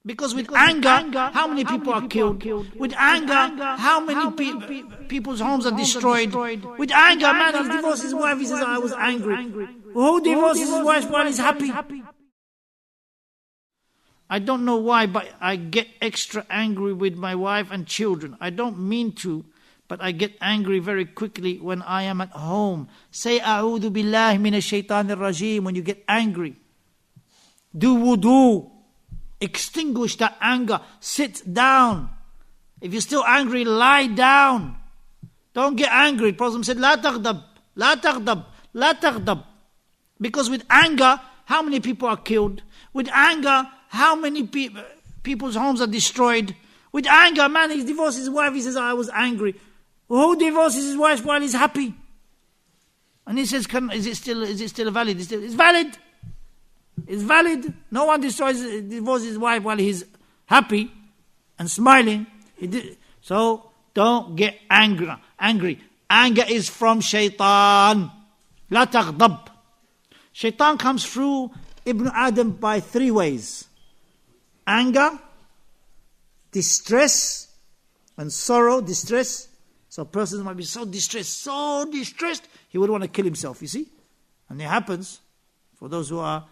Because with anger, how many people are killed? With anger, how many people's homes are destroyed? With anger, man, he divorces his wife, he says, I was angry. Who divorces his wife while he's happy? I don't know why, but I get extra angry with my wife and children. I don't mean to, but I get angry very quickly when I am at home. Say, A'udhu billahi minash shaitanir rajim when you get angry. Do wudu. Extinguish that anger. Sit down. If you're still angry, lie down. Don't get angry. The Prophet said, La taghdab, la taghdab, la taghdab. Because with anger, how many people are killed? With anger, how many people's homes are destroyed? With anger, man, he divorces his wife, he says, I was angry. Who divorces his wife while he's happy? And he says, is it still valid? It's valid. It's valid. No one divorces his wife while he's happy and smiling. So don't get angry. Anger is from shaitan. La taghdab. Shaitan comes through Ibn Adam by 3 ways. Anger, distress, and sorrow, distress. So a person might be so distressed, he would want to kill himself, you see. And it happens for those who are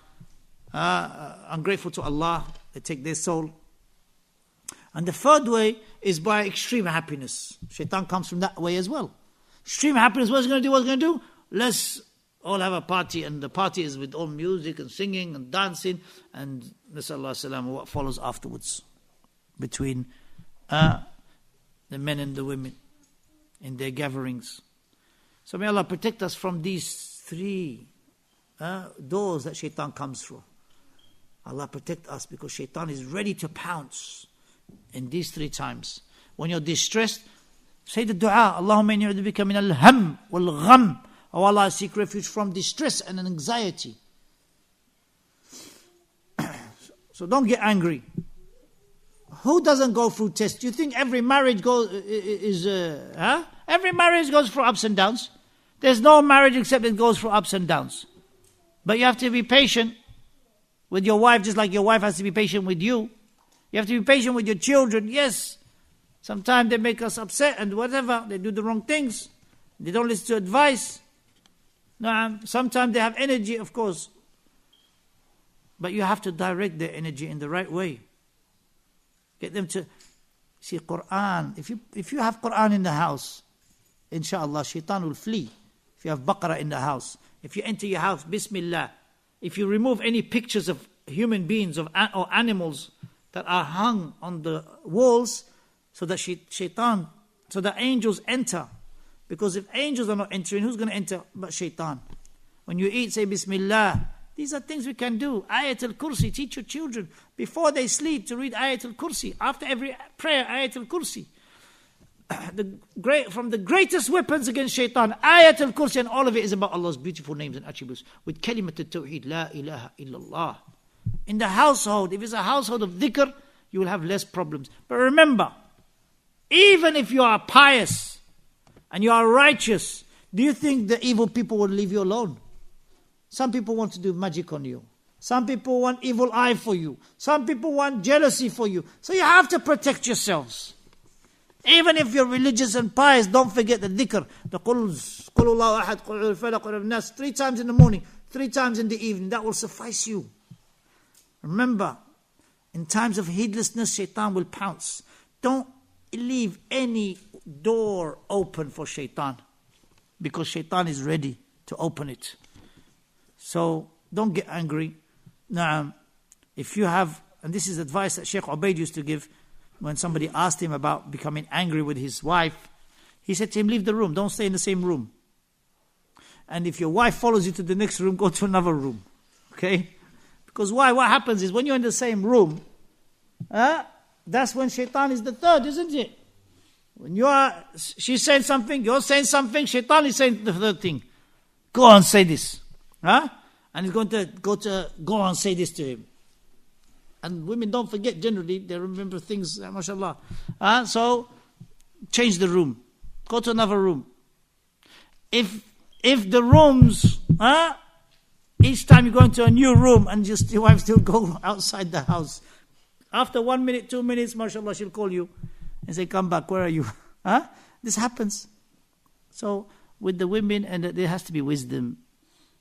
ungrateful to Allah, they take their soul. And the third way is by extreme happiness. Shaitan comes from that way as well. Extreme happiness, what's going to do? Let's all have a party, and the party is with all music and singing and dancing, and Nasallallahu Salam, what follows afterwards between the men and the women in their gatherings. So may Allah protect us from these 3 doors that shaitan comes through. Allah protect us, because shaitan is ready to pounce in these 3 times. When you're distressed, say the dua, Allahumma inni a'udhu bika min al-ham wal-gham. Oh Allah, I seek refuge from distress and anxiety. So don't get angry. Who doesn't go through tests? Do you think every marriage Every marriage goes through ups and downs. There's no marriage except it goes through ups and downs. But you have to be patient with your wife, just like your wife has to be patient with you. You have to be patient with your children. Yes, sometimes they make us upset and whatever. They do the wrong things. They don't listen to advice. Sometimes they have energy, of course. But you have to direct their energy in the right way. Get them to see Quran. If you have Quran in the house, inshallah, shaitan will flee. If you have Baqarah in the house, if you enter your house, Bismillah. If you remove any pictures of human beings or animals that are hung on the walls, so that so that angels enter. Because if angels are not entering, who's going to enter but shaitan? When you eat, say Bismillah. These are things we can do. Ayatul Kursi, teach your children before they sleep to read Ayatul Kursi. After every prayer, Ayatul Kursi. From the greatest weapons against shaitan, Ayatul Kursi, and all of it is about Allah's beautiful names and attributes. With Kalimat al-Tawheed, La ilaha illallah. In the household, if it's a household of dhikr, you will have less problems. But remember, even if you are pious and you are righteous, do you think the evil people will leave you alone? Some people want to do magic on you. Some people want evil eye for you. Some people want jealousy for you. So you have to protect yourselves. Even if you're religious and pious, don't forget the dhikr. The Qul Allahu Ahad, Qul Falaq, Qul Nas, 3 times in the morning, 3 times in the evening. That will suffice you. Remember, in times of heedlessness, shaitan will pounce. Don't leave any door open for shaitan, because shaitan is ready to open it. So don't get angry. Now, if you have, and this is advice that Sheikh Ubaid used to give when somebody asked him about becoming angry with his wife, he said to him, leave the room, don't stay in the same room. And if your wife follows you to the next room, go to another room. Okay? Because why? What happens is when you're in the same room, that's when shaitan is the third, isn't it? When she's saying something, you're saying something, shaitan is saying the third thing. Go on, say this. And he's going to go and say this to him. And women don't forget, generally, they remember things, mashallah. So, change the room. Go to another room. If the rooms, each time you go into a new room and your wife still go outside the house, After 1 minute, 2 minutes, mashallah, she'll call you and say, come back, where are you? Huh? This happens. So with the women, and there has to be wisdom.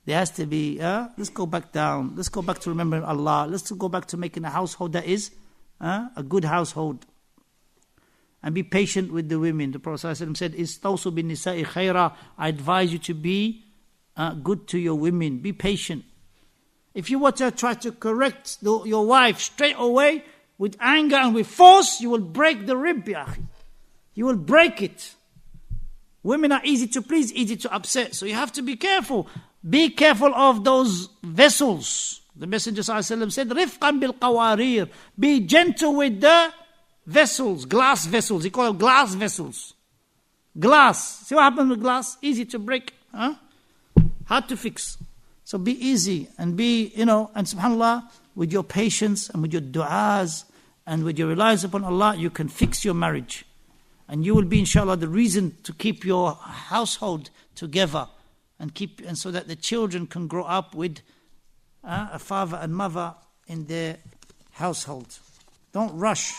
There has to be, let's go back down. Let's go back to remembering Allah. Let's go back to making a household that is a good household. And be patient with the women. The Prophet ﷺ said, Istawsu bin nisa'i khaira. I advise you to be good to your women. Be patient. If you were to try to correct your wife straight away with anger and with force, you will break the rib, ya akhi. You will break it. Women are easy to please, easy to upset. So you have to be careful. Be careful of those vessels. The Messenger ﷺ said, Rifqan bil qawarir. Be gentle with the vessels, glass vessels. He called them glass vessels. Glass. See what happens with glass? Easy to break. Hard to fix. So be easy and be, and subhanAllah, with your patience and with your du'as and with your reliance upon Allah, you can fix your marriage. And you will be, inshallah, the reason to keep your household together and so that the children can grow up with a father and mother in their household. Don't rush.